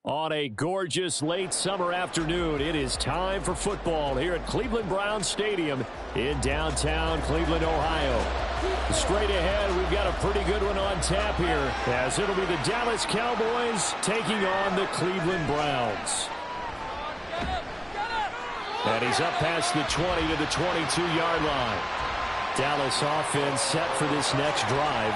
On a gorgeous late summer afternoon, it is time for football here at Cleveland Browns Stadium in downtown Cleveland, Ohio. Straight ahead, we've got a pretty good one on tap here, as it'll be the Dallas Cowboys taking on the Cleveland Browns. And he's up past the 20 to the 22-yard line. Dallas offense set for this next drive.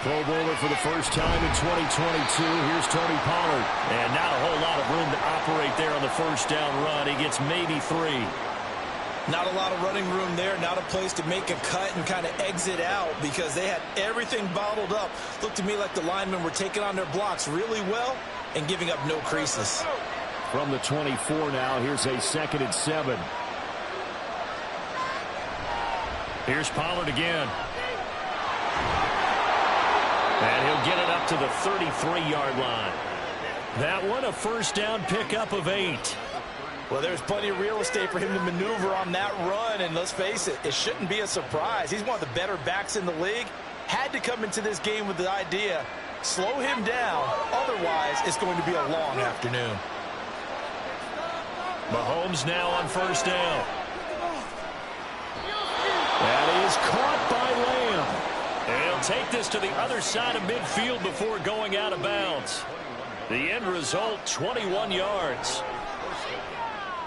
Pro Bowler for the first time in 2022. Here's Tony Pollard. And not a whole lot of room to operate there on the first down run. He gets maybe 3. Not a lot of running room there. Not a place to make a cut and kind of exit out because they had everything bottled up. Looked to me like the linemen were taking on their blocks really well and giving up no creases. From the 24 now, here's a 2nd and 7. Here's Pollard again. And he'll get it up to the 33-yard line. That one, a first down pickup of 8. Well, there's plenty of real estate for him to maneuver on that run, and let's face it, it shouldn't be a surprise. He's one of the better backs in the league. Had to come into this game with the idea, slow him down, otherwise it's going to be a long afternoon. Mahomes now on first down. That is caught by Lamb. And he'll take this to the other side of midfield before going out of bounds. The end result, 21 yards.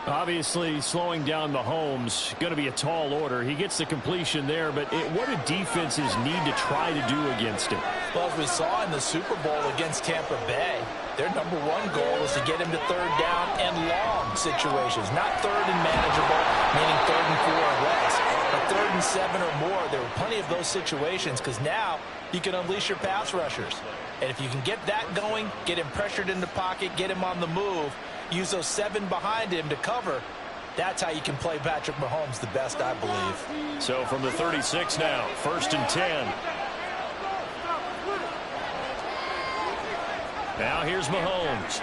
Obviously, slowing down Mahomes, going to be a tall order. He gets the completion there, but what do defenses need to try to do against him? Well, as we saw in the Super Bowl against Tampa Bay, their number one goal is to get him to third down and long situations. Not third and manageable, meaning 3rd and 4 or less. But 3rd and 7 or more, there were plenty of those situations because now you can unleash your pass rushers. And if you can get that going, get him pressured in the pocket, get him on the move, use those 7 behind him to cover, that's how you can play Patrick Mahomes the best, I believe. So from the 36 now, 1st and 10. Now here's Mahomes.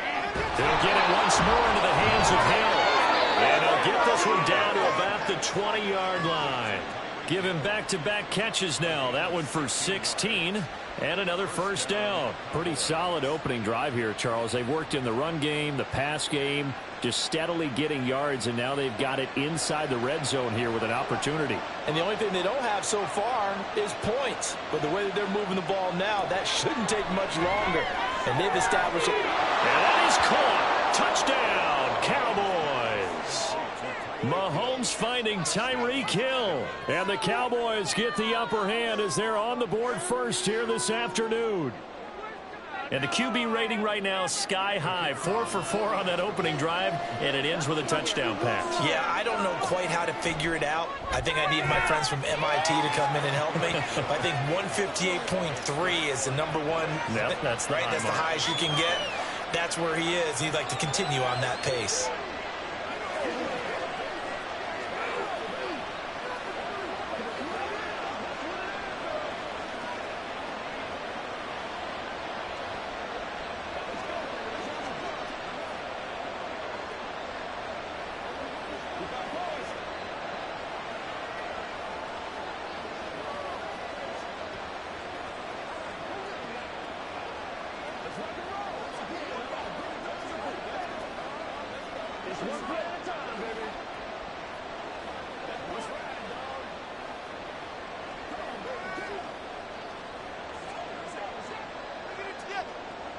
He'll get it once more into the hands of Hill. And he'll get this one down to about the 20-yard line. Give him back-to-back catches now. That one for 16 and another first down. Pretty solid opening drive here, Charles. They've worked in the run game, the pass game, just steadily getting yards, and now they've got it inside the red zone here with an opportunity. And the only thing they don't have so far is points. But the way that they're moving the ball now, that shouldn't take much longer. And they've established it. And that is caught. Touchdown, Cowboys. Mahomes finding Tyreek Hill. And the Cowboys get the upper hand as they're on the board first here this afternoon. And the QB rating right now, sky high. 4 for 4 on that opening drive, and it ends with a touchdown pass. Yeah, I don't know quite how to figure it out. I think I need my friends from MIT to come in and help me. I think 158.3 is the number one. Yep, that's the right. That's the highest you can get. That's where he is. He'd like to continue on that pace.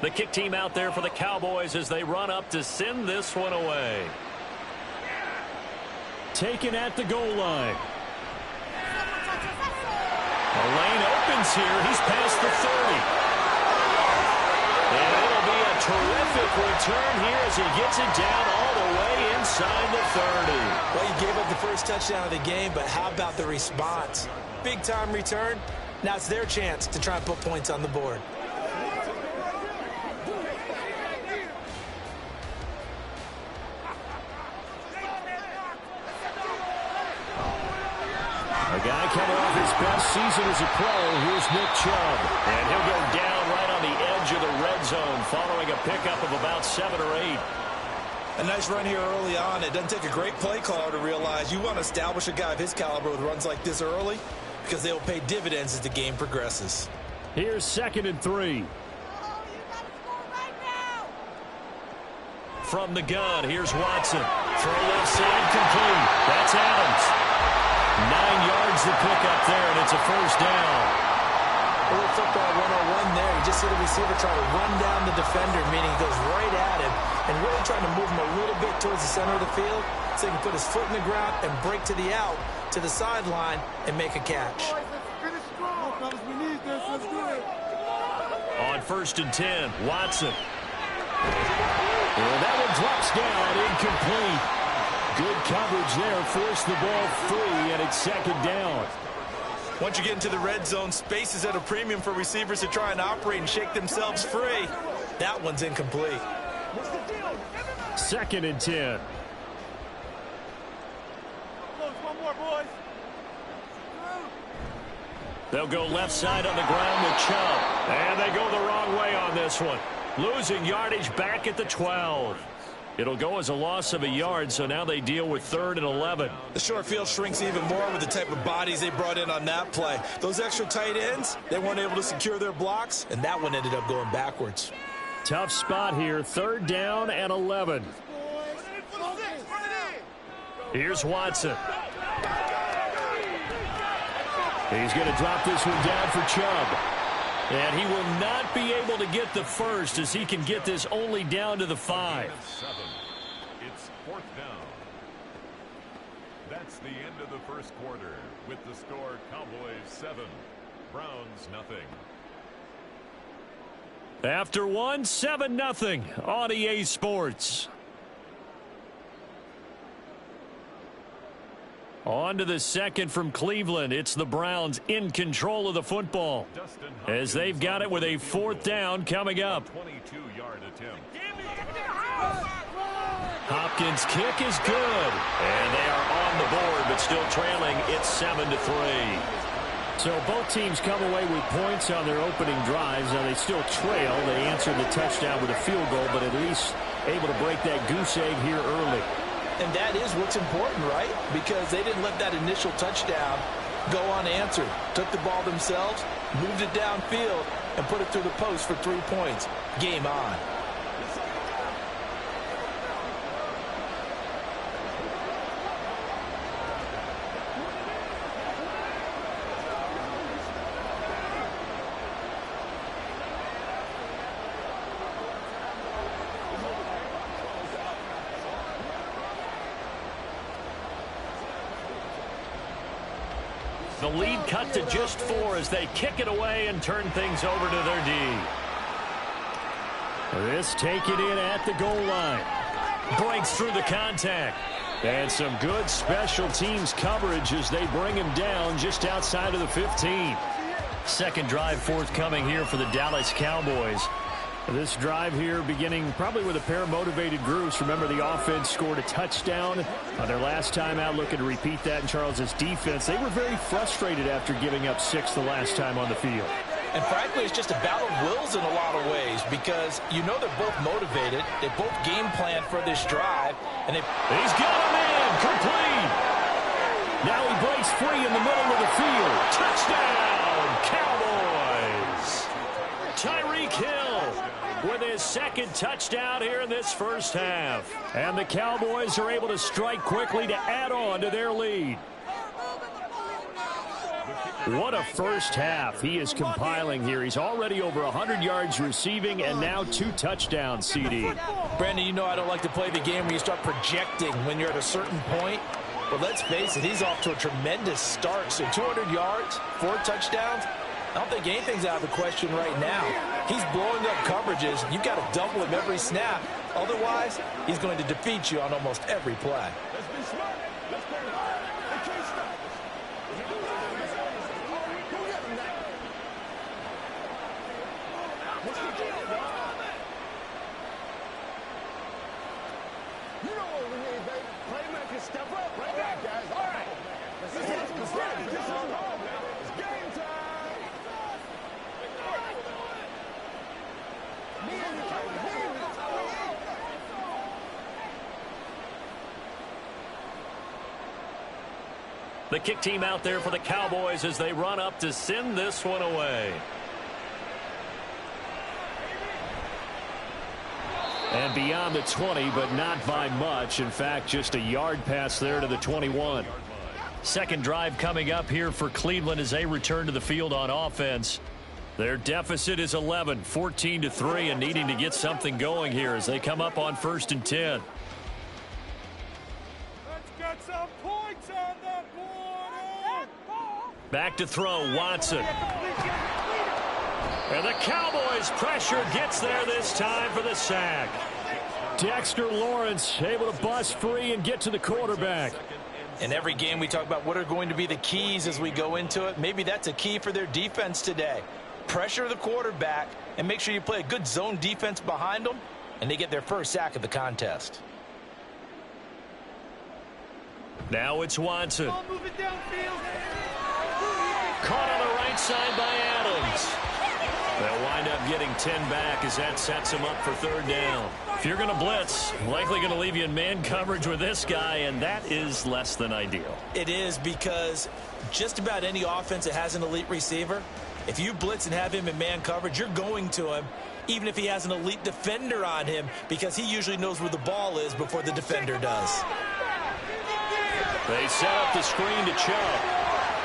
The kick team out there for the Cowboys as they run up to send this one away. Taken at the goal line. The lane opens here. He's past the 30. And it'll be a terrific return here as he gets it down all the way inside the 30. Well, he gave up the first touchdown of the game, but how about the response? Big-time return. Now it's their chance to try and put points on the board. A guy coming off his best season as a pro. Here's Nick Chubb. And he'll go down right pickup of about 7 or 8. A nice run here early on. It doesn't take a great play caller to realize you want to establish a guy of his caliber with runs like this early because they will pay dividends as the game progresses. Here's 2nd and 3. From the gun, here's Watson. Throw left side, complete. That's Adams. 9 yards to pick up there, and it's a first down. A little football 101 there. You just see the receiver try to run down the defender, meaning he goes right at him, and really trying to move him a little bit towards the center of the field so he can put his foot in the ground and break to the out, to the sideline, and make a catch. On 1st and 10, Watson. And that one drops down, incomplete. Good coverage there, forced the ball free, and it's 2nd down. Once you get into the red zone, space is at a premium for receivers to try and operate and shake themselves free. That one's incomplete. 2nd and 10. One more, boys. They'll go left side on the ground with Chubb. And they go the wrong way on this one. Losing yardage back at the 12. It'll go as a loss of a yard, so now they deal with 3rd and 11. The short field shrinks even more with the type of bodies they brought in on that play. Those extra tight ends, they weren't able to secure their blocks, and that one ended up going backwards. Tough spot here, 3rd down and 11. Here's Watson. He's going to drop this one down for Chubb. And he will not be able to get the first as he can get this only down to the 5. It's 4th down. That's the end of the first quarter with the score Cowboys 7, Browns nothing. After 1, 7-0 on EA Sports. On to the 2nd from Cleveland. It's the Browns in control of the football as they've got it with a 4th down coming up. 22-yard attempt. Hopkins' kick is good, and they are on the board, but still trailing. It's 7-3. So both teams come away with points on their opening drives. Now they still trail. They answered the touchdown with a field goal, but at least able to break that goose egg here early. And that is what's important, right? Because they didn't let that initial touchdown go unanswered. Took the ball themselves, moved it downfield, and put it through the post for 3 points. Game on. The lead cut to just 4 as they kick it away and turn things over to their D. This taken in at the goal line. Breaks through the contact. And some good special teams coverage as they bring him down just outside of the 15. Second drive forthcoming here for the Dallas Cowboys. This drive here beginning probably with a pair of motivated groups. Remember, the offense scored a touchdown on their last time out, looking to repeat that in Charles's defense. They were very frustrated after giving up 6 the last time on the field. And frankly, it's just a battle of wills in a lot of ways because you know they're both motivated. They both game plan for this drive. And he's got a man complete. Now he breaks free in the middle of the field. Touchdown, Cowboys. Tyreek Hill with his 2nd touchdown here in this first half. And the Cowboys are able to strike quickly to add on to their lead. What a first half he is compiling here. He's already over 100 yards receiving and now 2 touchdowns, CD. Brandon, you know I don't like to play the game where you start projecting when you're at a certain point. But let's face it, he's off to a tremendous start. So 200 yards, 4 touchdowns. I don't think anything's out of the question right now. He's blowing up coverages. You've got to double him every snap. Otherwise, he's going to defeat you on almost every play. Step up right there, guys. All right. Let's go. The kick team out there for the Cowboys as they run up to send this one away. And beyond the 20, but not by much. In fact, just a yard pass there to the 21. Second drive coming up here for Cleveland as they return to the field on offense. Their deficit is 11, 14-3, and needing to get something going here as they come up on 1st and 10. Let's get some points on the board. Back to throw, Watson. And the Cowboys' pressure gets there this time for the sack. Dexter Lawrence able to bust free and get to the quarterback. In every game we talk about what are going to be the keys as we go into it. Maybe that's a key for their defense today. Pressure the quarterback and make sure you play a good zone defense behind them, and they get their first sack of the contest. Now it's Watson. Caught on the right side by Adams. They'll wind up getting 10 back as that sets them up for 3rd down. If you're going to blitz, likely going to leave you in man coverage with this guy, and that is less than ideal. It is, because just about any offense that has an elite receiver, if you blitz and have him in man coverage, you're going to him, even if he has an elite defender on him, because he usually knows where the ball is before the defender does. They set up the screen to Chubb,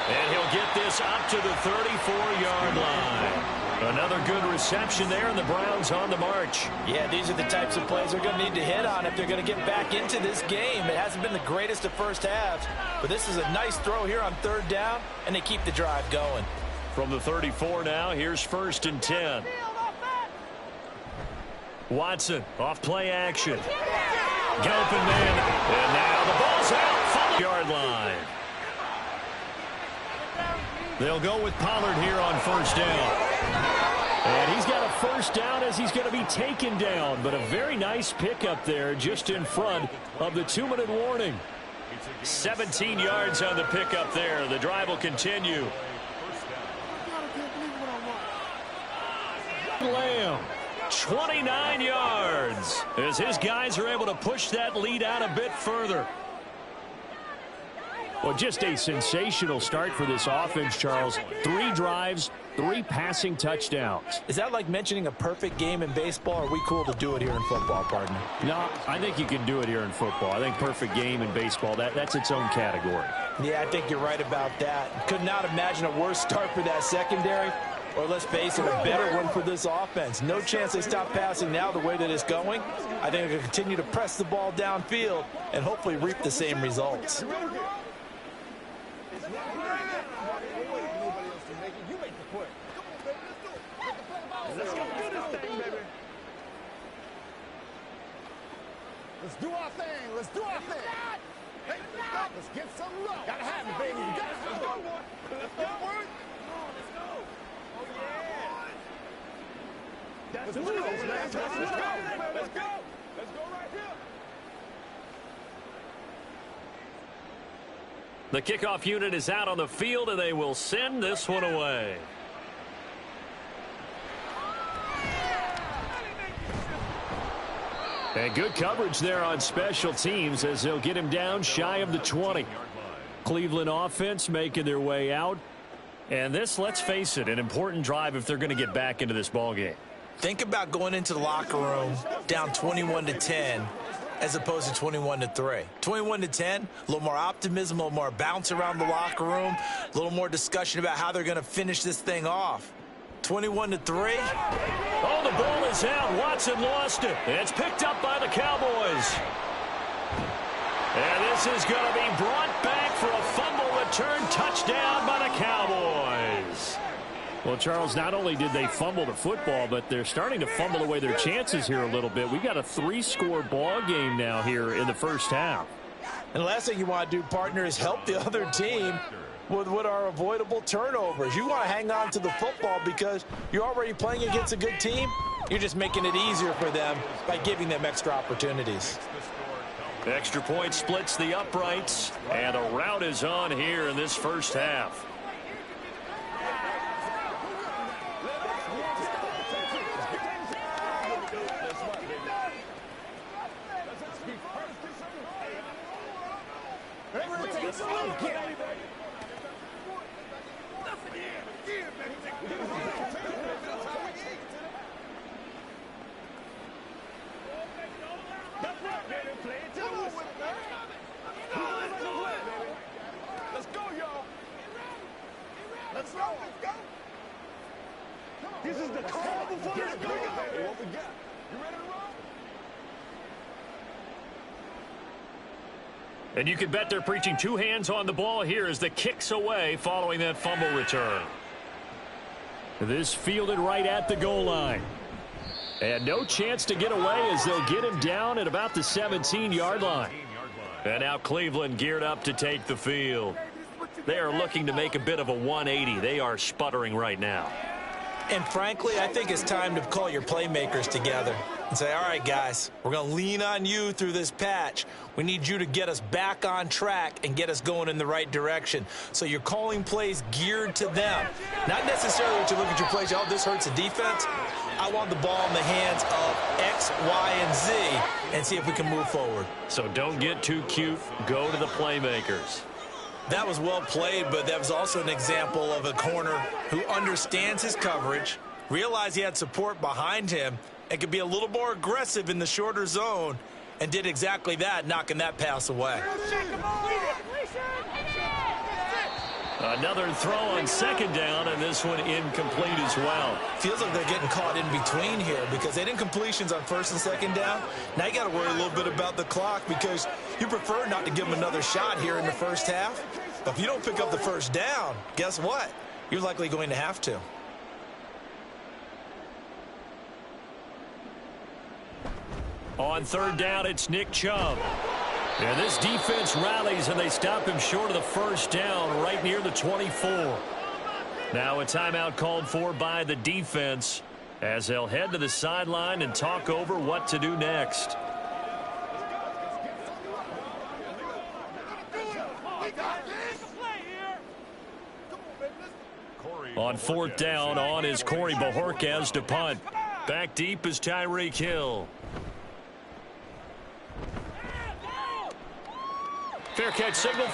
and he'll get this up to the 34-yard line. Another good reception there, and the Browns on the march. Yeah, these are the types of plays they're going to need to hit on if they're going to get back into this game. It hasn't been the greatest of first halves, but this is a nice throw here on 3rd down, and they keep the drive going. From the 34 now, here's 1st and 10. Watson off play action. Open man, and now the ball's out. 5-yard line. They'll go with Pollard here on 1st down. And he's got a 1st down as he's going to be taken down. But a very nice pickup there just in front of the 2-minute warning. 17 yards on the pickup there. The drive will continue. Lamb, 29 yards as his guys are able to push that lead out a bit further. Well, just a sensational start for this offense, Charles. 3 drives, 3 passing touchdowns. Is that like mentioning a perfect game in baseball, or are we cool to do it here in football, partner? No, I think you can do it here in football. I think perfect game in baseball, that's its own category. Yeah, I think you're right about that. Could not imagine a worse start for that secondary, or let's face it, a better one for this offense. No chance they stop passing now the way that it's going. I think they're going to continue to press the ball downfield and hopefully reap the same results. Let's do our thing. Let's do our thing. Hey, let's get some love. Gotta have it, baby. You got to go, boy. Let's go, boy. Let's go. Oh, yeah. That's the move, man. Let's go. Let's go. Let's go right here. The kickoff unit is out on the field, and they will send this one away. And good coverage there on special teams as they'll get him down shy of the 20. Cleveland offense making their way out. And this, let's face it, an important drive if they're going to get back into this ballgame. Think about going into the locker room down 21-10 as opposed to 21-3. 21-10, a little more optimism, a little more bounce around the locker room, a little more discussion about how they're going to finish this thing off. 21-3. Oh, the ball is out. Watson lost it. It's picked up by the Cowboys. And this is going to be brought back for a fumble return touchdown by the Cowboys. Well, Charles, not only did they fumble the football, but they're starting to fumble away their chances here a little bit. We've got a 3-score ball game now here in the first half. And the last thing you want to do, partner, is help the other team with what are avoidable turnovers. You want to hang on to the football because you're already playing against a good team. You're just making it easier for them by giving them extra opportunities. Extra point splits the uprights, and a rout is on here in this first half. This is the call before this go. What we got? You ready to roll? And you can bet they're preaching two hands on the ball here as the kick's away following that fumble return. This fielded right at the goal line. And no chance to get away as they'll get him down at about the 17-yard line. And now Cleveland geared up to take the field. They are looking to make a bit of a 180. They are sputtering right now. And frankly, I think it's time to call your playmakers together and say, all right, guys, we're going to lean on you through this patch. We need you to get us back on track and get us going in the right direction. So you're calling plays geared to them. Not necessarily that you look at your plays, oh, this hurts the defense. I want the ball in the hands of X, Y, and Z and see if we can move forward. So don't get too cute. Go to the playmakers. That was well played, but that was also an example of a corner who understands his coverage, realized he had support behind him, and could be a little more aggressive in the shorter zone, and did exactly that, knocking that pass away. Another throw on second down, and this one incomplete as well. Feels like they're getting caught in between here because they didn't completions on first and second down. Now you got to worry a little bit about the clock because you prefer not to give them another shot here in the first half. But if you don't pick up the first down, guess what? You're likely going to have to. On third down, it's Nick Chubb. And this defense rallies, and they stop him short of the first down right near the 24. Now a timeout called for by the defense as they'll head to the sideline and talk over what to do next. On fourth down, on is Corey Bojorquez to punt. Back deep is Tyreek Hill. Fair catch signal.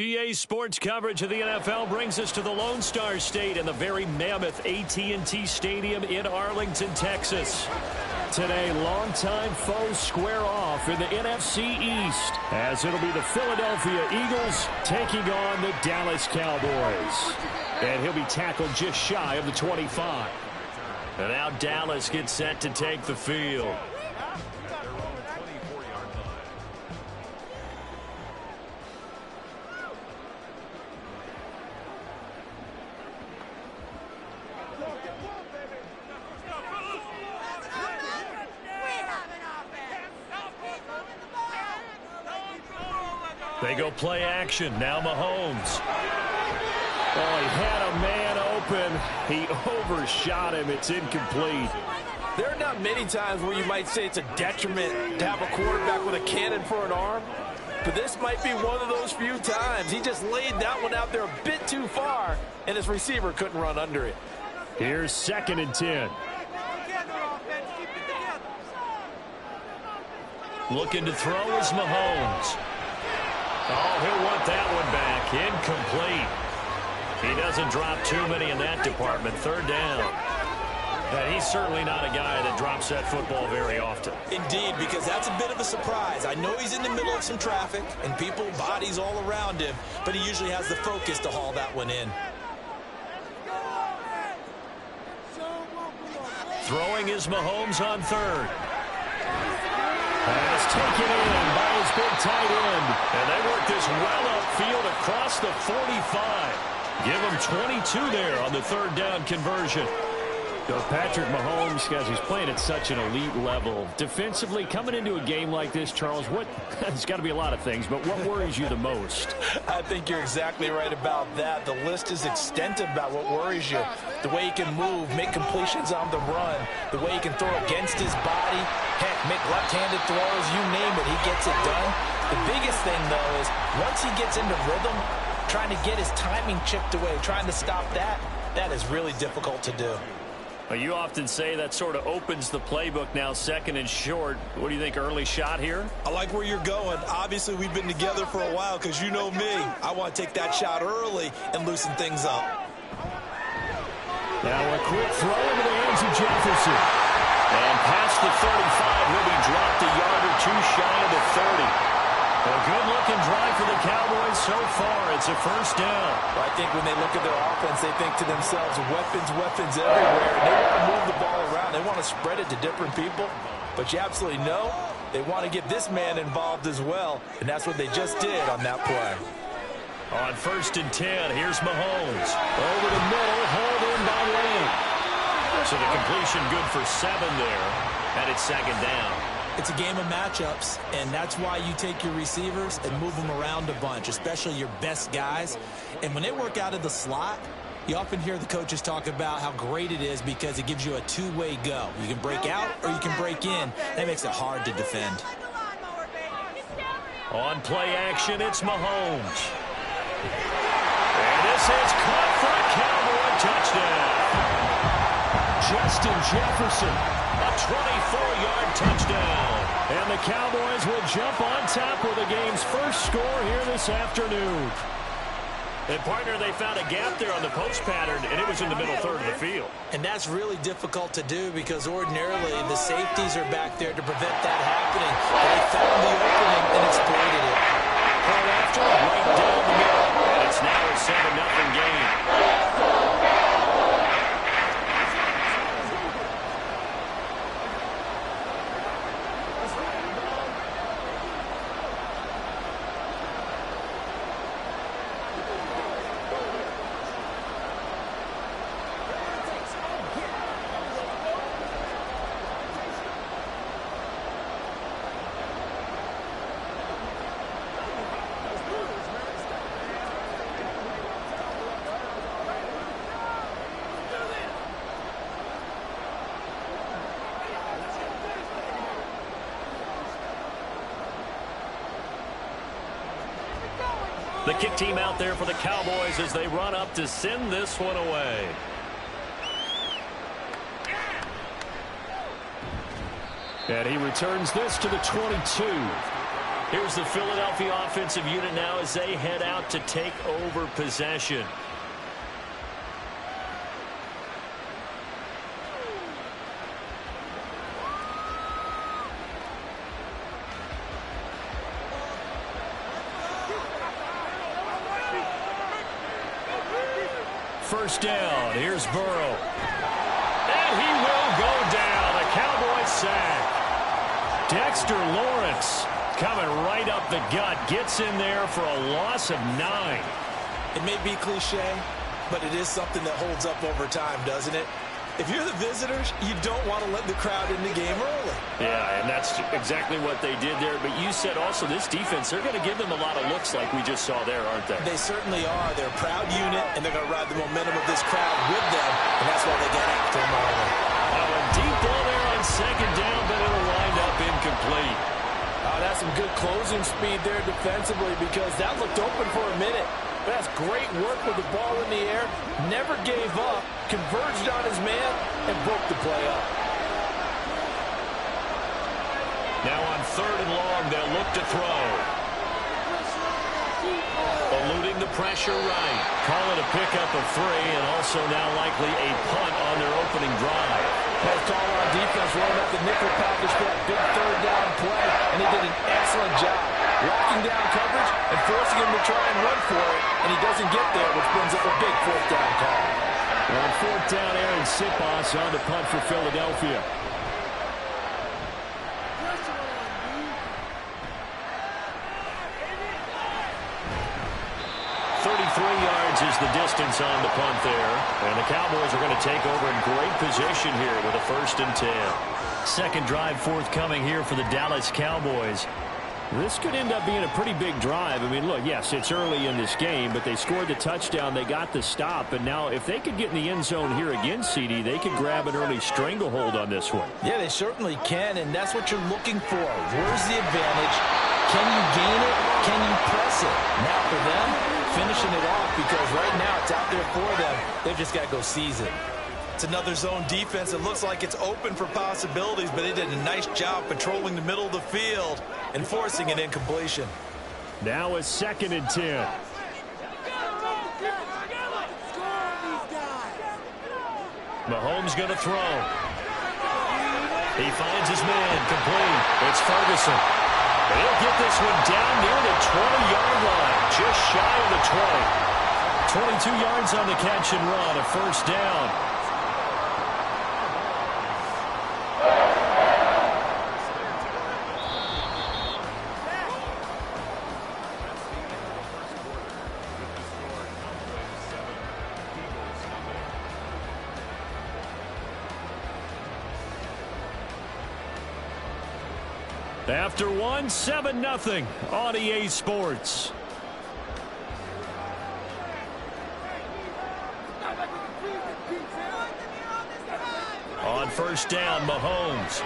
EA Sports coverage of the NFL brings us to the Lone Star State and the very mammoth AT&T Stadium in Arlington, Texas. Today, longtime foes square off in the NFC East, as it'll be the Philadelphia Eagles taking on the Dallas Cowboys. And he'll be tackled just shy of the 25. And now Dallas gets set to take the field. They go play action. Now Mahomes. Oh, he had a man open. He overshot him. It's incomplete. There are not many times where you might say it's a detriment to have a quarterback with a cannon for an arm. But this might be one of those few times. He just laid that one out there a bit too far, and his receiver couldn't run under it. Here's 2nd and 10. Looking to throw is Mahomes. Oh, he'll want that one back. Incomplete. He doesn't drop too many in that department. 3rd down. And he's certainly not a guy that drops that football very often. Indeed, because that's a bit of a surprise. I know he's in the middle of some traffic and people, bodies all around him, but he usually has the focus to haul that one in. Throwing is Mahomes on 3rd. And it's taken in by his big tight end. And they work this well upfield across the 45. Give him 22 there on the 3rd down conversion. So Patrick Mahomes, guys, he's playing at such an elite level. Defensively, coming into a game like this, Charles, it's got to be a lot of things, but what worries you the most? I think you're exactly right about that. The list is extensive about what worries you. The way he can move, make completions on the run, the way he can throw against his body, heck, make left-handed throws, you name it, he gets it done. The biggest thing, though, is once he gets into rhythm, trying to get his timing chipped away, trying to stop that is really difficult to do. Well, you often say that sort of opens the playbook now, 2nd and short. What do you think, early shot here? I like where you're going. Obviously, we've been together for a while because you know me. I want to take that shot early and loosen things up. Now a quick throw into the hands of Jefferson. And past the 35, he'll be dropped a yard or two shy of the 30. A good-looking drive for the Cowboys so far. It's a 1st down. I think when they look at their offense, they think to themselves, weapons everywhere. They want to move the ball around. They want to spread it to different people. But you absolutely know they want to get this man involved as well. And that's what they just did on that play. On 1st and 10, here's Mahomes. Over the middle, hauled in by Lane. So the completion good for 7 there. And it's 2nd down. It's a game of matchups, and that's why you take your receivers and move them around a bunch, especially your best guys. And when they work out of the slot, you often hear the coaches talk about how great it is because it gives you a two-way go. You can break out or you can break in. That makes it hard to defend. On play action, it's Mahomes. And this is caught for a Cowboy touchdown. Justin Jefferson. A 24-yard touchdown. And the Cowboys will jump on top with the game's first score here this afternoon. And, partner, they found a gap there on the post pattern, and it was in the middle 3rd of the field. And that's really difficult to do because ordinarily the safeties are back there to prevent that happening. They found the opening and exploited it. Right after, right down the middle. And it's now a 7-0 game. The kick team out there for the Cowboys as they run up to send this one away. And he returns this to the 22. Here's the Philadelphia offensive unit now as they head out to take over possession. First down. Here's Burrow. And he will go down. A Cowboy sack. Dexter Lawrence coming right up the gut. Gets in there for a loss of 9. It may be cliche, but it is something that holds up over time, doesn't it? If you're the visitors, you don't want to let the crowd in the game early. Yeah, and that's exactly what they did there. But you said also this defense, they're going to give them a lot of looks like we just saw there, aren't they? They certainly are. They're a proud unit, and they're going to ride the momentum of this crowd with them, and that's why they get after them early. Now a deep ball there on second down, but it'll wind up incomplete. Oh, that's some good closing speed there defensively because that looked open for a minute. But that's great work with the ball in the air. Never gave up, converged on his man, and broke the play up. Now on third and long, they'll look to throw. Eluding the pressure right. Call it a pickup of 3, and also now likely a punt on their opening drive. Nice call on defense, rolling up the nickel package for that big third down play, and he did an excellent job locking down coverage and forcing him to try and run for it, and he doesn't get there, which brings up a big fourth down call. On fourth down, Aaron Sipos on the punt for Philadelphia. 33 yards is the distance on the punt there. And the Cowboys are going to take over in great position here with a 1st and 10. Second drive forthcoming here for the Dallas Cowboys. This could end up being a pretty big drive. I mean, look, yes, it's early in this game, but they scored the touchdown. They got the stop. And now if they could get in the end zone here again, CD, they could grab an early stranglehold on this one. Yeah, they certainly can, and that's what you're looking for. Where's the advantage? Can you gain it? Can you press it? Now for them, finishing it off because right now it's out there for them. They've just got to go seize it. It's another zone defense. It looks like it's open for possibilities, but they did a nice job patrolling the middle of the field and forcing an incompletion. Now a 2nd and 10. Mahomes going to throw. He finds his man, complete. It's Ferguson. He'll get this one down near the 20-yard line, just shy of the 20. 22 yards on the catch and run, a 1st down. After 1, 7-0 on EA Sports. On 1st down, Mahomes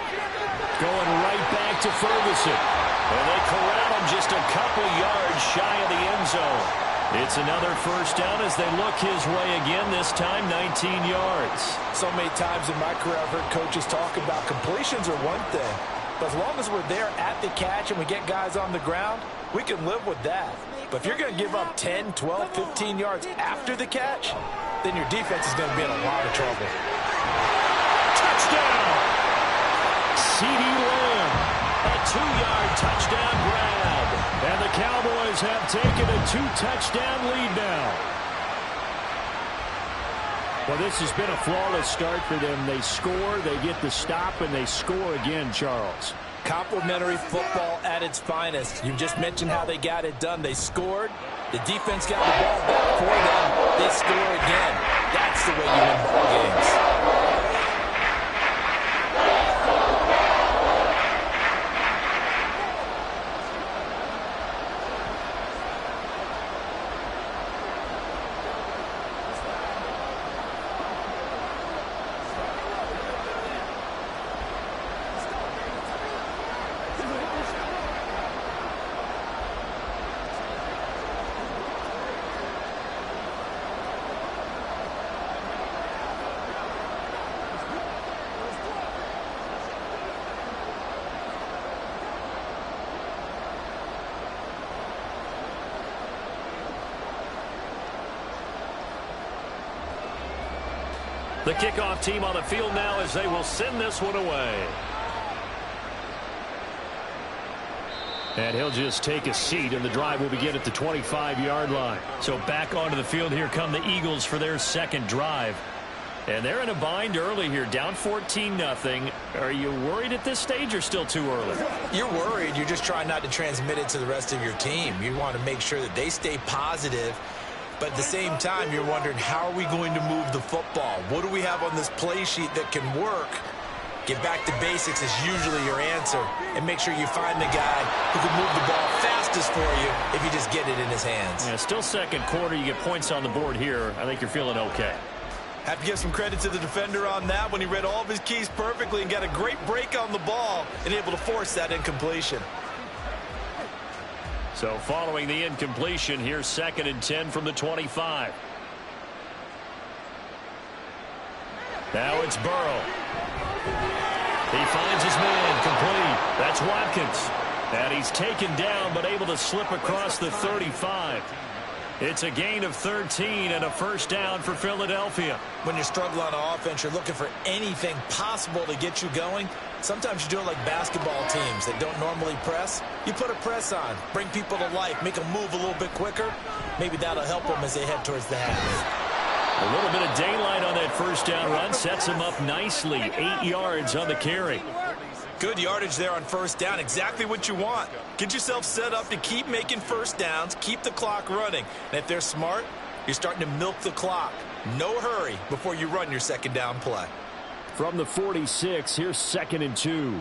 going right back to Ferguson. And they corral him just a couple yards shy of the end zone. It's another 1st down as they look his way again, this time 19 yards. So many times in my career I've heard coaches talk about completions are one thing. But as long as we're there at the catch and we get guys on the ground, we can live with that. But if you're going to give up 10, 12, 15 yards after the catch, then your defense is going to be in a lot of trouble. Touchdown! CeeDee Lamb, a 2-yard touchdown grab. And the Cowboys have taken a 2-touchdown lead now. Well, this has been a flawless start for them. They score, they get the stop, and they score again, Charles. Complimentary football at its finest. You just mentioned how they got it done. They scored. The defense got the ball back for them. They score again. That's the way you win ball games. The kickoff team on the field now as they will send this one away. And he'll just take a seat, and the drive will begin at the 25-yard line. So back onto the field here come the Eagles for their second drive. And they're in a bind early here, down 14-0. Are you worried at this stage or still too early? You're worried. You're just trying not to transmit it to the rest of your team. You want to make sure that they stay positive. But at the same time, you're wondering, how are we going to move the football? What do we have on this play sheet that can work? Get back to basics is usually your answer. And make sure you find the guy who can move the ball fastest for you if you just get it in his hands. Yeah, still second quarter. You get points on the board here. I think you're feeling okay. Have to give some credit to the defender on that when he read all of his keys perfectly and got a great break on the ball and able to force that incompletion. So following the incompletion, here's 2nd and 10 from the 25. Now it's Burrow. He finds his man complete. That's Watkins. And he's taken down but able to slip across the 35. It's a gain of 13 and a first down for Philadelphia. When you're struggling on offense, you're looking for anything possible to get you going. Sometimes you do it like basketball teams that don't normally press. You put a press on, bring people to life, make them move a little bit quicker. Maybe that'll help them as they head towards the half. A little bit of daylight on that first down run sets him up nicely. 8 yards on the carry. Good yardage there on first down. Exactly what you want. Get yourself set up to keep making first downs, keep the clock running. And if they're smart, you're starting to milk the clock. No hurry before you run your second down play. From the 46, here's 2nd and 2.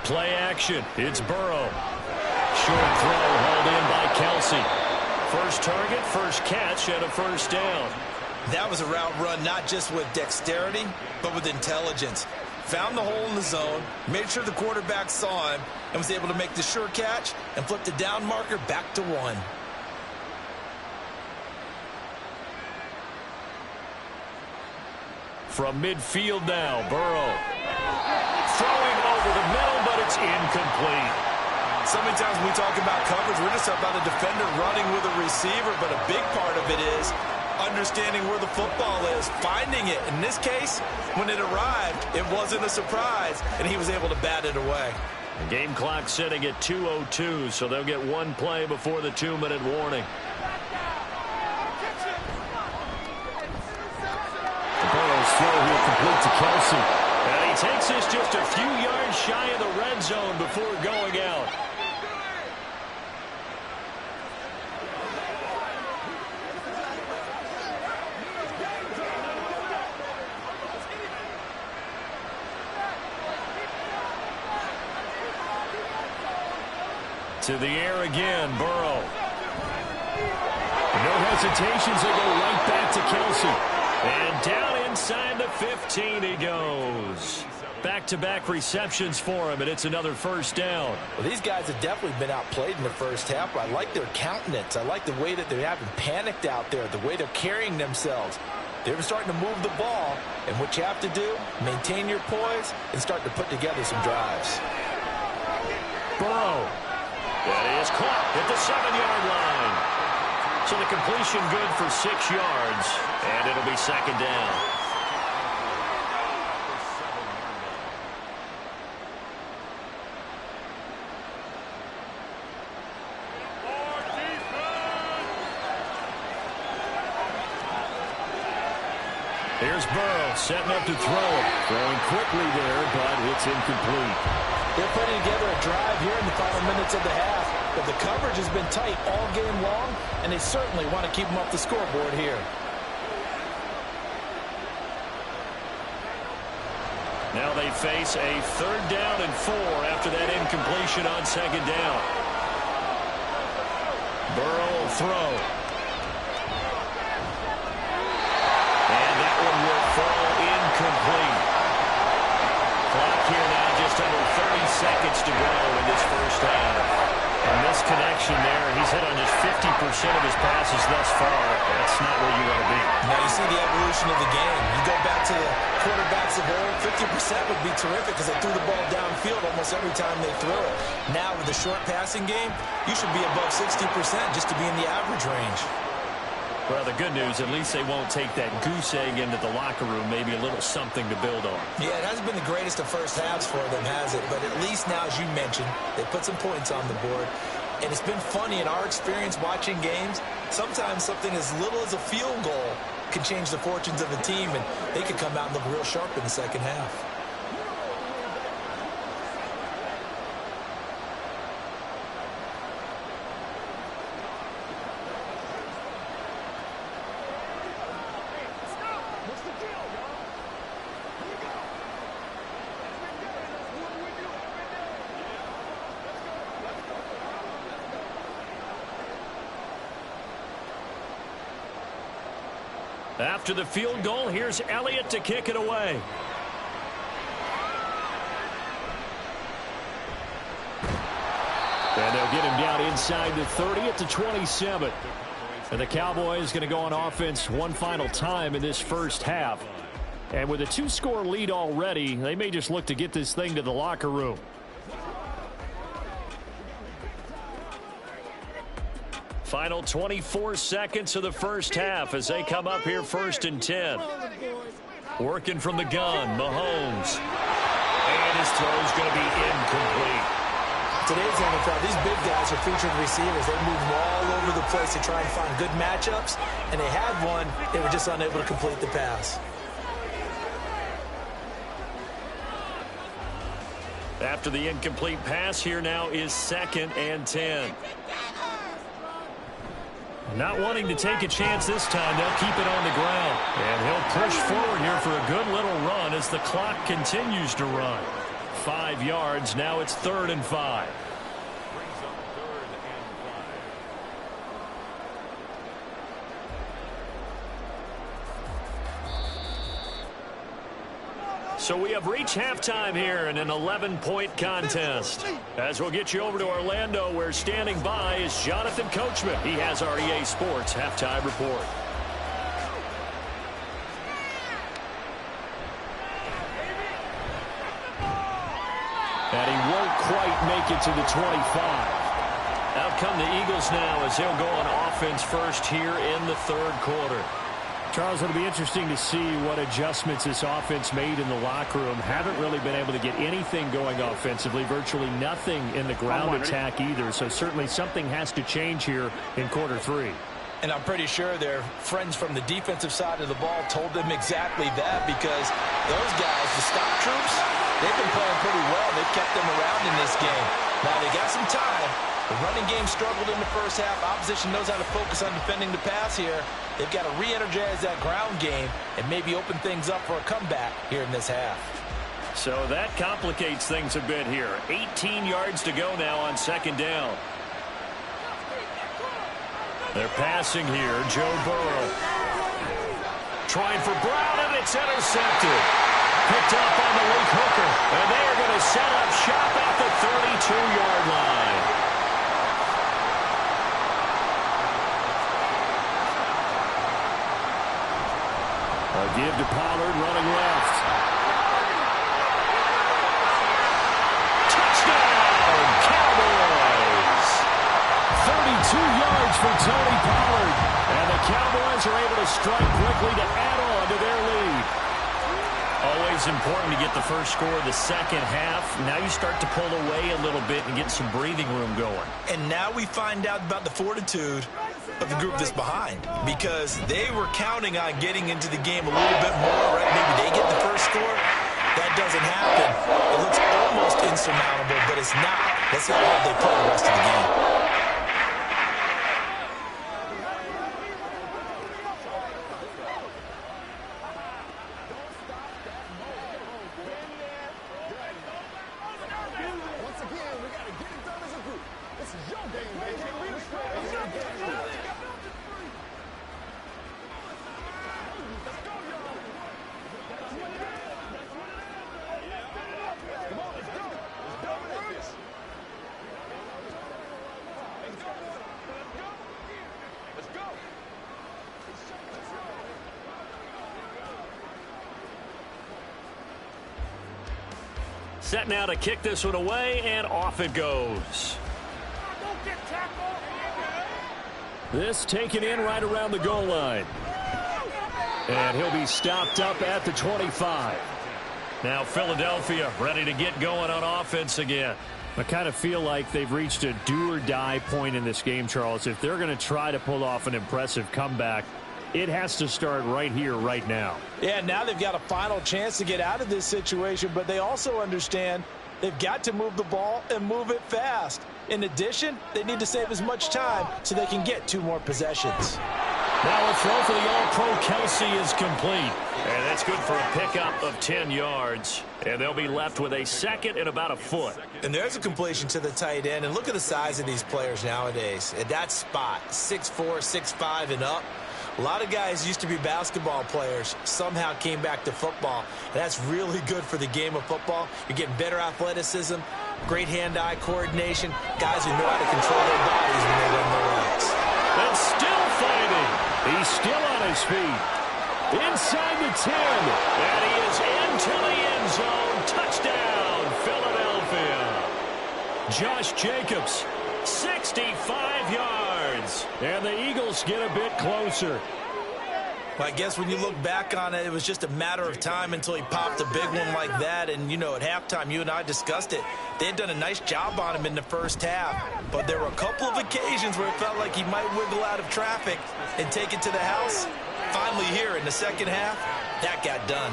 Play action. It's Burrow. Short throw hauled in by Kelce. First target, first catch, and a first down. That was a route run not just with dexterity, but with intelligence. Found the hole in the zone, made sure the quarterback saw him, and was able to make the sure catch and flip the down marker back to 1. From midfield now, Burrow. Throwing over the middle, but it's incomplete. So many times when we talk about coverage, we're just about a defender running with a receiver, but a big part of it is understanding where the football is, finding it. In this case, when it arrived, it wasn't a surprise, and he was able to bat it away. The game clock sitting at 2:02, so they'll get one play before the 2-minute warning. The Burrow's throw here complete to Kelce. And he takes this just a few yards shy of the red zone before going out. To the air again, Burrow. No hesitations, they go right back to Kelce. And down inside the 15 he goes. Back-to-back receptions for him, and it's another first down. Well, these guys have definitely been outplayed in the first half, but I like their countenance. I like the way that they haven't panicked out there, the way they're carrying themselves. They're starting to move the ball, and what you have to do, maintain your poise and start to put together some drives. Burrow. That is caught at the 7-yard line. So the completion good for 6 yards, and it'll be second down. Here's Burrow setting up to throw it. Throwing quickly there, but it's incomplete. They're putting together a drive here in the final minutes of the half, but the coverage has been tight all game long, and they certainly want to keep them off the scoreboard here. Now they face a 3rd down and 4 after that incompletion on second down. Burrow will throw. And that one will fall incomplete. Clock here now just under 30 seconds to go in this first half. A misconnection there. He's hit on just 50% of his passes thus far. That's not where you want to be. Now you see the evolution of the game. You go back to the quarterbacks of old, 50% would be terrific because they threw the ball downfield almost every time they threw it. Now with the short passing game, you should be above 60% just to be in the average range. Well, the good news, at least they won't take that goose egg into the locker room, maybe a little something to build on. Yeah, it hasn't been the greatest of first halves for them, has it? But at least now, as you mentioned, they put some points on the board. And it's been funny in our experience watching games. Sometimes something as little as a field goal can change the fortunes of a team, and they could come out and look real sharp in the second half. After the field goal, here's Elliott to kick it away. And they'll get him down inside the 30 at the 27. And the Cowboys going to go on offense one final time in this first half. And with a 2-score lead already, they may just look to get this thing to the locker room. Final 24 seconds of the first half as they come up here 1st and 10. Working from the gun, Mahomes. And his throw is going to be incomplete. Today's NFL, these big guys are featured receivers. They move all over the place to try and find good matchups, and they had one. They were just unable to complete the pass. After the incomplete pass, here now is 2nd and 10. Not wanting to take a chance this time, they'll keep it on the ground. And he'll push forward here for a good little run as the clock continues to run. 5 yards, now it's 3rd and 5. So we have reached halftime here in an 11-point contest. As we'll get you over to Orlando, where standing by is Jonathan Coachman. He has our EA Sports halftime report. And he won't quite make it to the 25. Out come the Eagles now as they'll go on offense first here in the 3rd quarter. Charles, it'll be interesting to see what adjustments this offense made in the locker room. Haven't really been able to get anything going offensively, virtually nothing in the ground attack either. So certainly something has to change here in quarter 3. And I'm pretty sure their friends from the defensive side of the ball told them exactly that, because those guys, the stop troops, they've been playing pretty well. They've kept them around in this game. Now they got some time. The running game struggled in the first half. Opposition knows how to focus on defending the pass here. They've got to re-energize that ground game and maybe open things up for a comeback here in this half. So that complicates things a bit here. 18 yards to go now on 2nd down. They're passing here. Joe Burrow. Trying for Brown, and it's intercepted. Picked up on the weak hooker. And they are going to set up shop at the 32-yard line. A give to Pollard, running left. Touchdown, Cowboys! 32 yards for Tony Pollard. And the Cowboys are able to strike quickly to add on to their lead. Always important to get the first score of the second half. Now you start to pull away a little bit and get some breathing room going. And now we find out about the fortitude of the group that's behind, because they were counting on getting into the game a little bit more, right? Maybe they get the first score. That doesn't happen. It looks almost insurmountable, but it's not. Let's see how hard they play the rest of the game. Set now to kick this one away, and off it goes. This taken in right around the goal line. And he'll be stopped up at the 25. Now Philadelphia ready to get going on offense again. I kind of feel like they've reached a do-or-die point in this game, Charles. If they're going to try to pull off an impressive comeback, it has to start right here, right now. Yeah, now they've got a final chance to get out of this situation, but they also understand they've got to move the ball and move it fast. In addition, they need to save as much time so they can get 2 more possessions. Now a throw for the All-Pro Kelsey is complete. And that's good for a pickup of 10 yards. And they'll be left with a second and about a foot. And there's a completion to the tight end. And look at the size of these players nowadays. At that spot, 6'4", 6'5", and up. A lot of guys used to be basketball players, somehow came back to football. And that's really good for the game of football. You're getting better athleticism, great hand-eye coordination, guys who know how to control their bodies when they run their routes. And still fighting. He's still on his feet. Inside the 10. And he is into the end zone. Touchdown, Philadelphia. Josh Jacobs, 65 yards. And the Eagles get a bit closer. Well, I guess when you look back on it, it was just a matter of time until he popped a big one like that. And, you know, at halftime, you and I discussed it. They had done a nice job on him in the first half. But there were a couple of occasions where it felt like he might wiggle out of traffic and take it to the house. Finally here in the second half, that got done.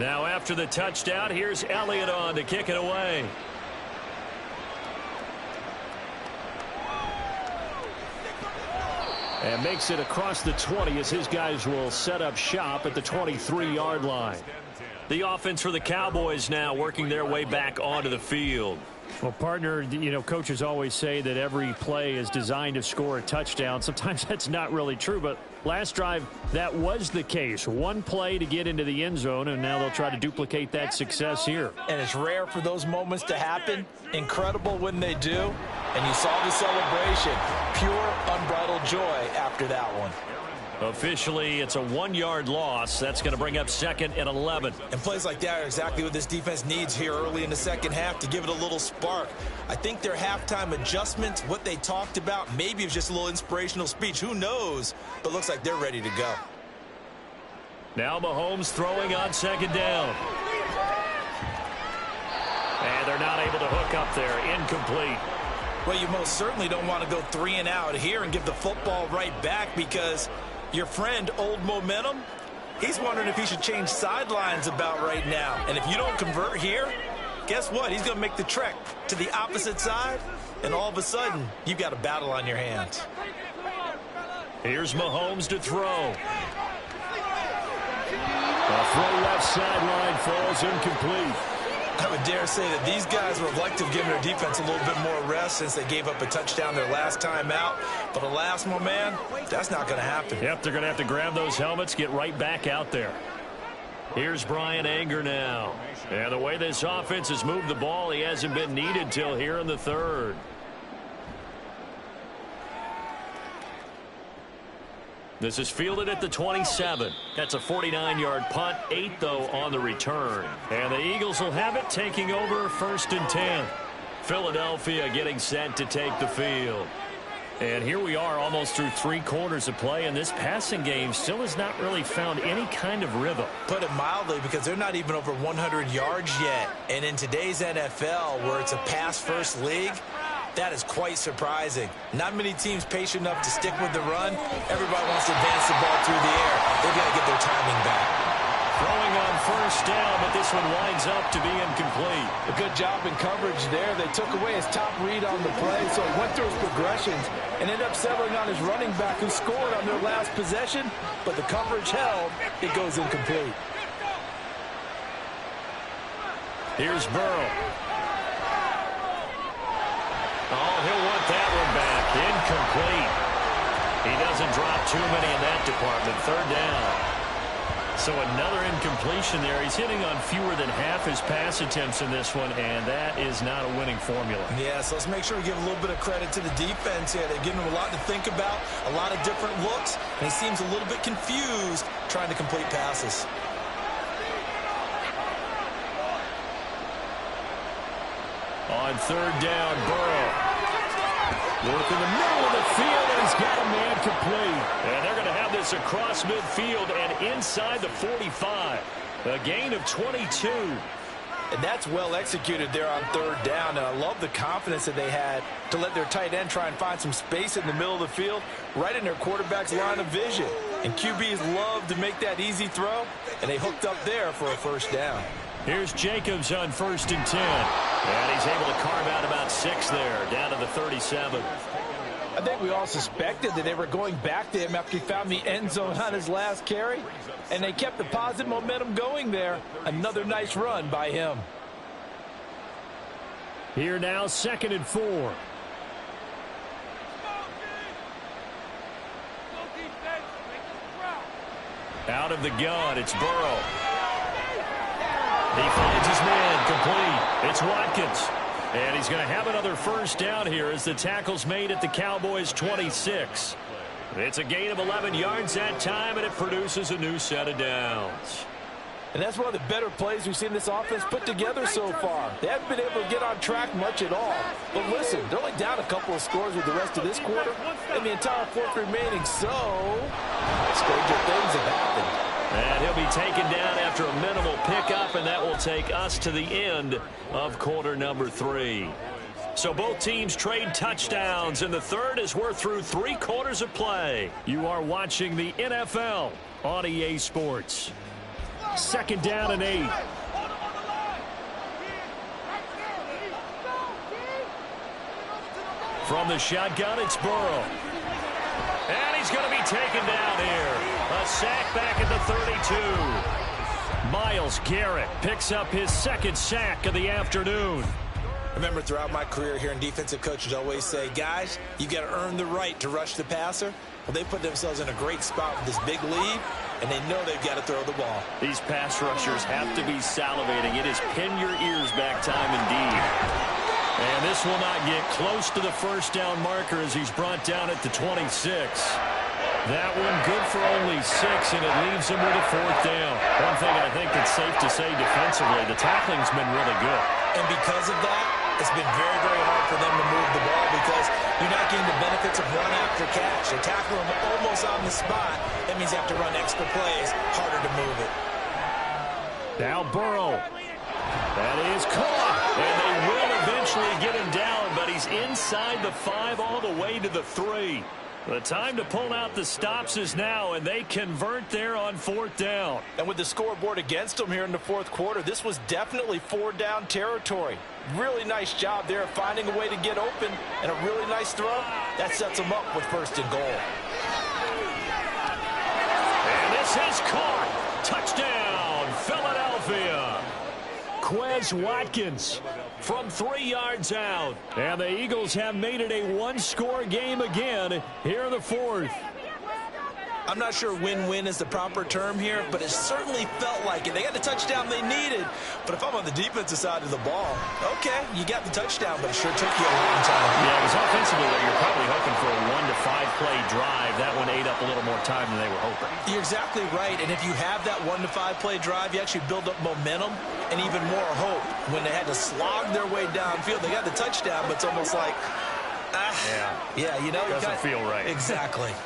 Now after the touchdown, here's Elliott on to kick it away. And makes it across the 20 as his guys will set up shop at the 23-yard line. The offense for the Cowboys now working their way back onto the field. Well, partner, you know, coaches always say that every play is designed to score a touchdown. Sometimes that's not really true, but last drive, that was the case. One play to get into the end zone, and now they'll try to duplicate that success here. And it's rare for those moments to happen. Incredible when they do. And you saw the celebration. Pure, unbridled joy after that one. Officially, it's a 1-yard loss. That's going to bring up second and 11. And plays like that are exactly what this defense needs here early in the second half to give it a little spark. I think their halftime adjustments, what they talked about, maybe it was just a little inspirational speech. Who knows? But looks like they're ready to go. Now Mahomes throwing on second down. And they're not able to hook up there. Incomplete. Well, you most certainly don't want to go 3 and out here and give the football right back because your friend, Old Momentum, he's wondering if he should change sidelines about right now. And if you don't convert here, guess what? He's going to make the trek to the opposite side, and all of a sudden, you've got a battle on your hands. Here's Mahomes to throw. A throw left sideline falls incomplete. I would dare say that these guys would like to have given their defense a little bit more rest since they gave up a touchdown their last time out. But alas, my man, that's not going to happen. Yep, they're going to have to grab those helmets, get right back out there. Here's Brian Anger now. And the way this offense has moved the ball, he hasn't been needed till here in the third. This is fielded at the 27. That's a 49-yard punt, 8 though on the return. And the Eagles will have it taking over 1st and 10. Philadelphia getting set to take the field. And here we are almost through 3 quarters of play, and this passing game still has not really found any kind of rhythm. Put it mildly, because they're not even over 100 yards yet. And in today's NFL, where it's a pass-first league, that is quite surprising. Not many teams patient enough to stick with the run. Everybody wants to advance the ball through the air. They've got to get their timing back. Throwing on first down, but this one winds up to be incomplete. A good job in coverage there. They took away his top read on the play, so he went through his progressions and ended up settling on his running back who scored on their last possession, but the coverage held. It goes incomplete. Here's Burrow. Oh, he'll want that one back. Incomplete. He doesn't drop too many in that department. Third down. So another incompletion there. He's hitting on fewer than half his pass attempts in this one, and that is not a winning formula. Yeah, so let's make sure we give a little bit of credit to the defense here. They're giving him a lot to think about, a lot of different looks, and he seems a little bit confused trying to complete passes. On third down, Burrow. Work in the middle of the field, and he's got a man complete. And they're going to have this across midfield and inside the 45. A gain of 22. And that's well executed there on third down. And I love the confidence that they had to let their tight end try and find some space in the middle of the field, right in their quarterback's line of vision. And QBs love to make that easy throw, and they hooked up there for a first down. Here's Jacobs on 1st and 10. And he's able to carve out about 6 there, down to the 37. I think we all suspected that they were going back to him after he found the end zone on his last carry, and they kept the positive momentum going there. Another nice run by him. Here now, 2nd and 4. Out of the gun, it's Burrow. He finds his man complete. It's Watkins. And he's going to have another first down here as the tackle's made at the Cowboys' 26. It's a gain of 11 yards that time, and it produces a new set of downs. And that's one of the better plays we've seen this offense put together so far. They haven't been able to get on track much at all. But listen, they're only down a couple of scores with the rest of this quarter and the entire fourth remaining. So, stranger things have happened. And he'll be taken down after a minimal pickup, and that will take us to the end of quarter number 3. So both teams trade touchdowns, and the third as we're through 3 quarters of play. You are watching the NFL on EA Sports. 2nd down and 8. From the shotgun, it's Burrow. And he's going to be taken down here. A sack back at the 32. Myles Garrett picks up his 2nd sack of the afternoon. Remember, throughout my career here in defensive coaches always say, guys, you got to earn the right to rush the passer. Well, they put themselves in a great spot with this big lead, and they know they've got to throw the ball. These pass rushers have to be salivating. It is pin your ears back time indeed. And this will not get close to the first down marker as he's brought down at the 26. That one good for only 6, and it leaves him with a 4th down. One thing I think that's safe to say defensively, the tackling's been really good. And because of that, it's been very, very hard for them to move the ball because you're not getting the benefits of run after catch. They tackle them almost on the spot. That means you have to run extra plays, harder to move it. Now Burrow. That is caught, and they will eventually get him down, but he's inside the 5 all the way to the 3. The time to pull out the stops is now, and they convert there on 4th down. And with the scoreboard against them here in the 4th quarter, this was definitely 4-down territory. Really nice job there of finding a way to get open, and a really nice throw. That sets them up with 1st and goal. And this is caught. Touchdown, Philadelphia. Quez Watkins from 3 yards out. And the Eagles have made it a 1-score game again here in the 4th. I'm not sure win-win is the proper term here, but it certainly felt like it. They got the touchdown they needed, but if I'm on the defensive side of the ball, okay, you got the touchdown, but it sure took you a long time. Yeah, it was offensively that you're probably hoping for a 1 to 5 play drive. That one ate up a little more time than they were hoping. You're exactly right, and if you have that 1 to 5 play drive, you actually build up momentum and even more hope. When they had to slog their way downfield, they got the touchdown, but it's almost like, yeah, you know, doesn't feel right. Exactly.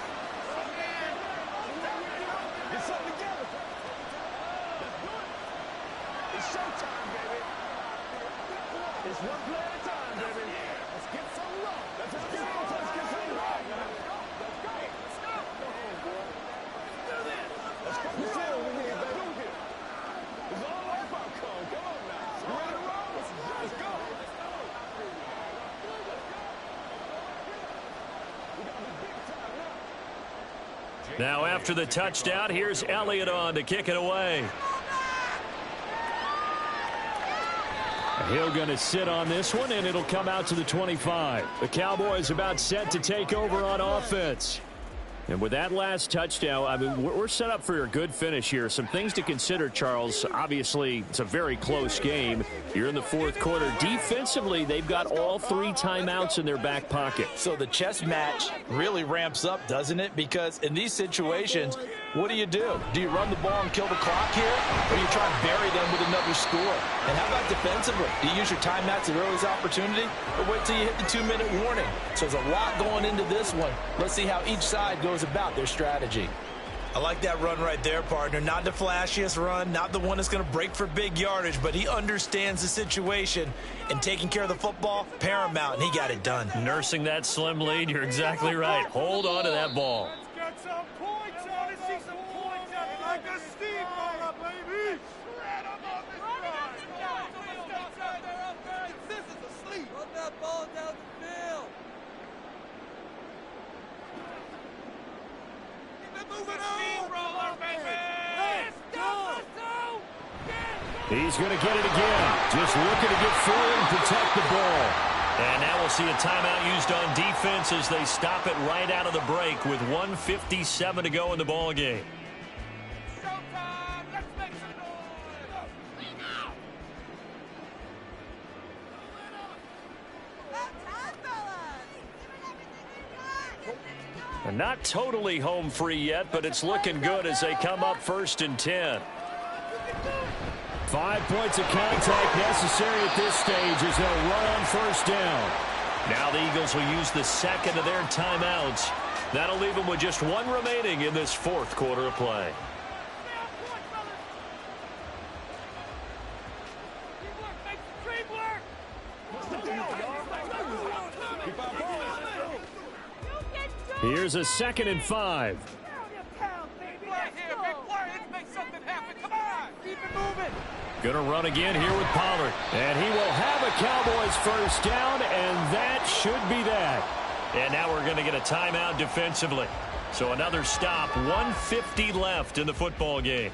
Now after the touchdown, here's Elliott on to kick it away. Hill going to sit on this one, and it'll come out to the 25. The Cowboys about set to take over on offense. And with that last touchdown, I mean, we're set up for a good finish here. Some things to consider, Charles. Obviously, it's a very close game. You're in the fourth quarter. Defensively, they've got all 3 timeouts in their back pocket. So the chess match really ramps up, doesn't it? Because in these situations, what do? Do you run the ball and kill the clock here? Or do you try and bury them with another score? And how about defensively? Do you use your timeouts at earliest opportunity? Or wait till you hit the 2-minute warning? So there's a lot going into this one. Let's see how each side goes about their strategy. I like that run right there, partner. Not the flashiest run, not the one that's going to break for big yardage, but he understands the situation, and taking care of the football, paramount, and he got it done. Nursing that slim lead, you're exactly right. Hold on to that ball. Let's get some points on it. See some points on it like a steamroller, baby. Shred 'em on this drive. This is asleep. Run that ball down the field. Moving on. Steamroller, baby. Let's go. He's going to get it again. Just looking to get forward and protect the ball. And now we'll see a timeout used on defense as they stop it right out of the break with 1:57 to go in the ball game. Showtime. Let's make some noise. And not totally home free yet, but it's looking good as they come up 1st and 10. 5 points of contact necessary at this stage as they'll run on 1st down. Now the Eagles will use the second of their timeouts. That'll leave them with just 1 remaining in this 4th quarter of play. Here's a 2nd and 5. Gonna run again here with Pollard. And he will have a Cowboys 1st down, and that should be that. And now we're going to get a timeout defensively. So another stop, 1:50 left in the football game.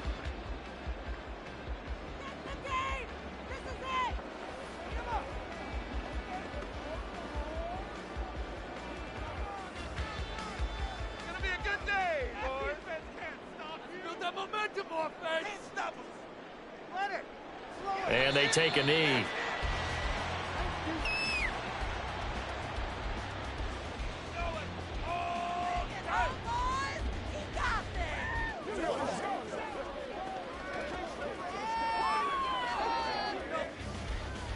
And they take a knee.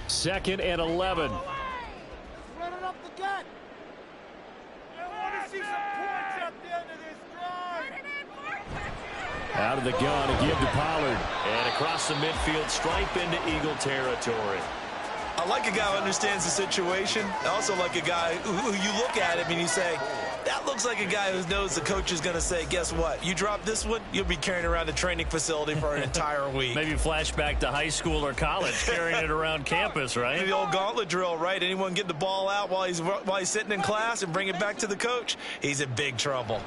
Second and 11. Run it up the gut. I want to see some points at the end of this drive. Out of the gun to give to Pollard. And across the midfield stripe into Eagle territory. I like a guy who understands the situation. I also like a guy who you look at him and you say, that looks like a guy who knows the coach is going to say, guess what? You drop this one, you'll be carrying around a training facility for an entire week. Maybe flashback to high school or college, carrying it around campus, right? The old gauntlet drill, right? Anyone get the ball out while he's sitting in class and bring it back to the coach, he's in big trouble.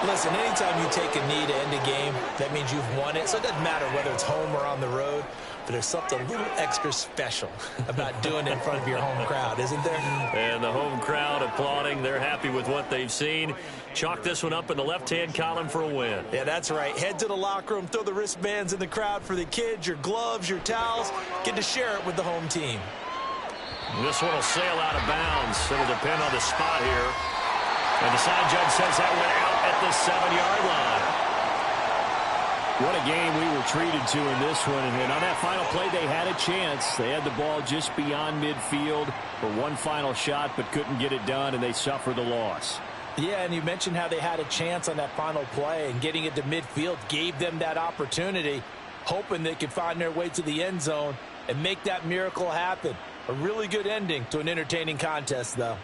Listen, anytime you take a knee to end a game, that means you've won it. So it doesn't matter whether it's home or on the road, but there's something a little extra special about doing it in front of your home crowd, isn't there? And the home crowd applauding. They're happy with what they've seen. Chalk this one up in the left-hand column for a win. Yeah, that's right. Head to the locker room, throw the wristbands in the crowd for the kids, your gloves, your towels. Get to share it with the home team. This one will sail out of bounds. It'll depend on the spot here. And the side judge says that went out at the 7-yard line. What a game we were treated to in this one. And on that final play, they had a chance. They had the ball just beyond midfield for one final shot, but couldn't get it done, and they suffered the loss. Yeah, and you mentioned how they had a chance on that final play, and getting it to midfield gave them that opportunity, hoping they could find their way to the end zone and make that miracle happen. A really good ending to an entertaining contest, though.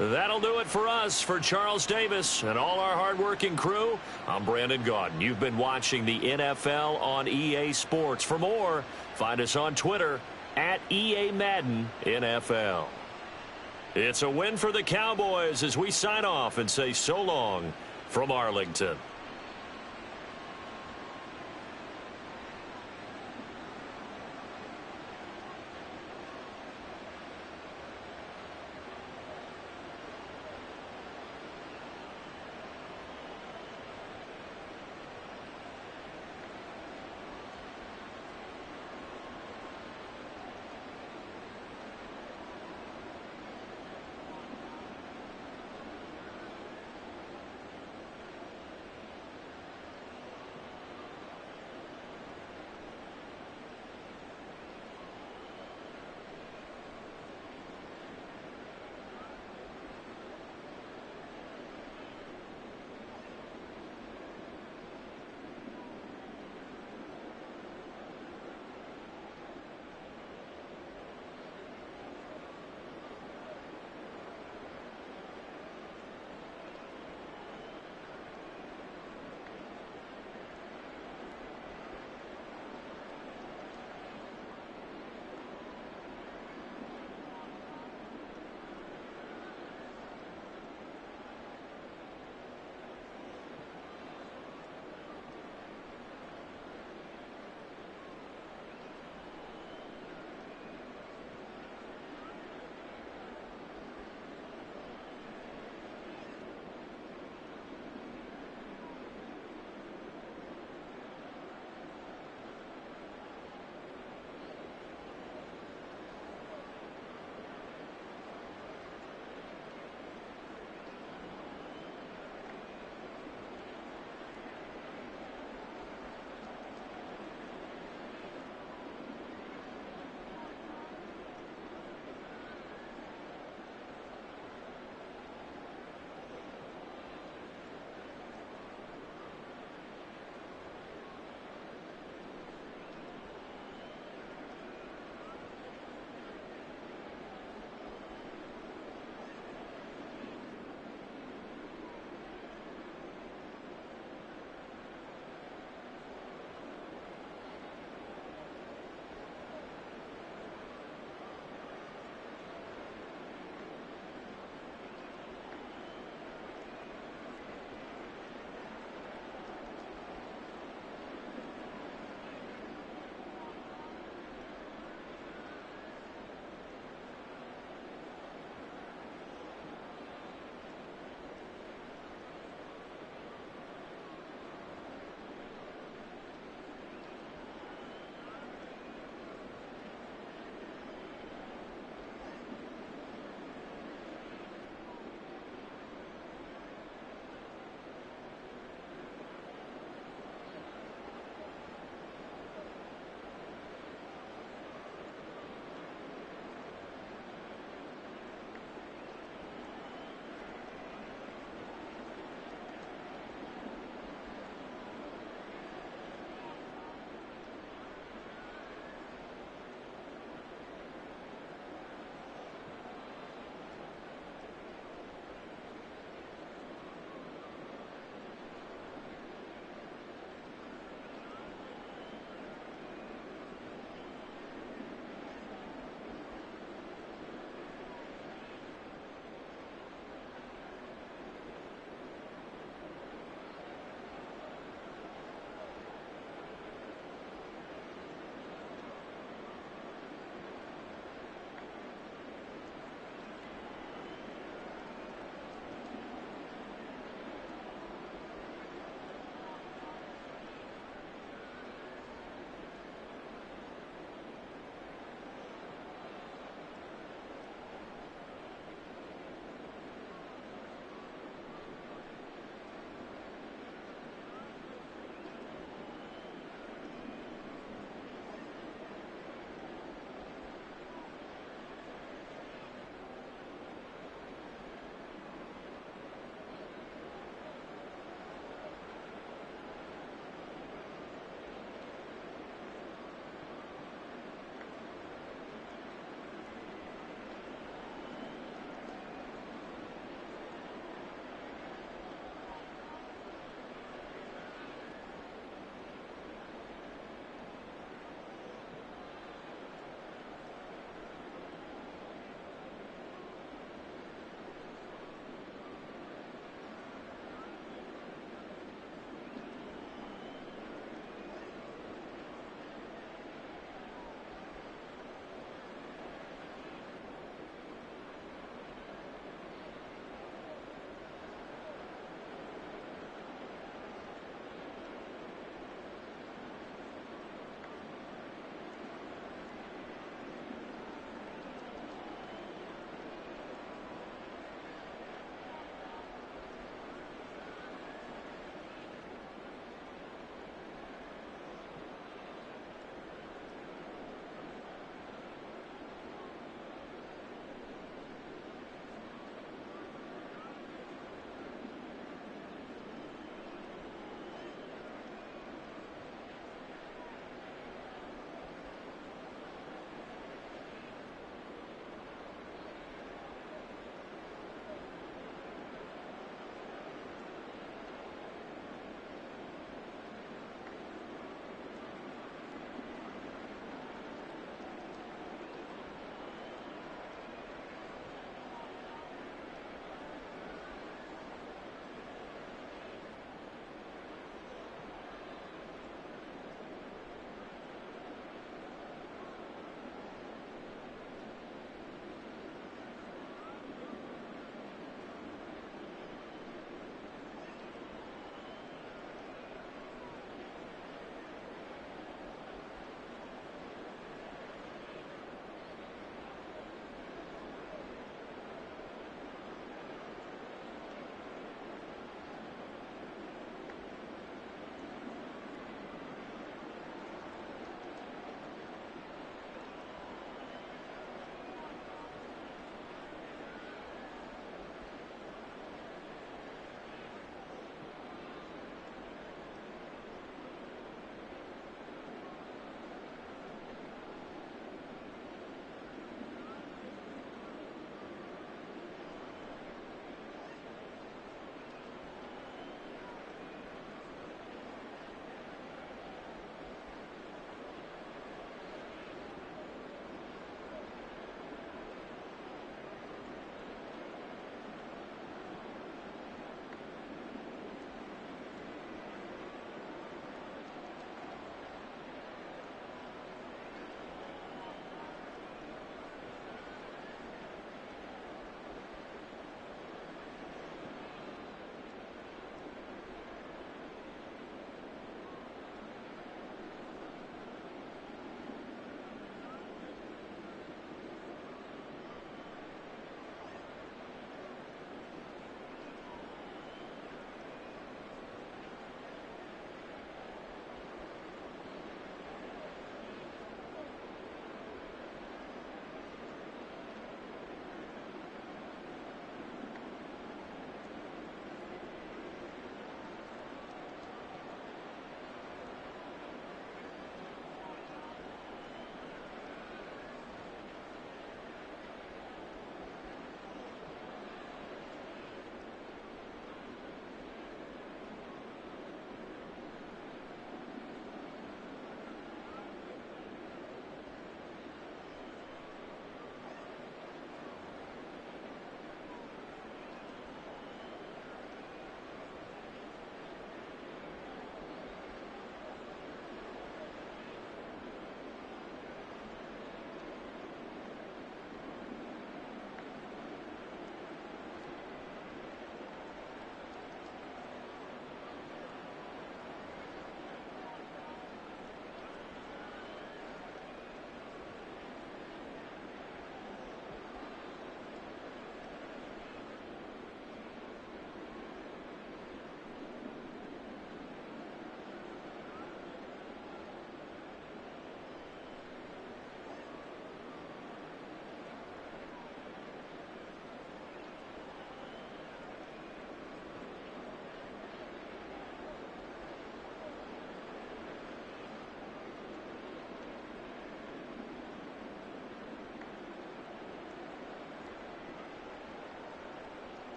That'll do it for us. For Charles Davis and all our hardworking crew, I'm Brandon Gaudin. You've been watching the NFL on EA Sports. For more, find us on Twitter @EA Madden NFL. It's a win for the Cowboys as we sign off and say so long from Arlington.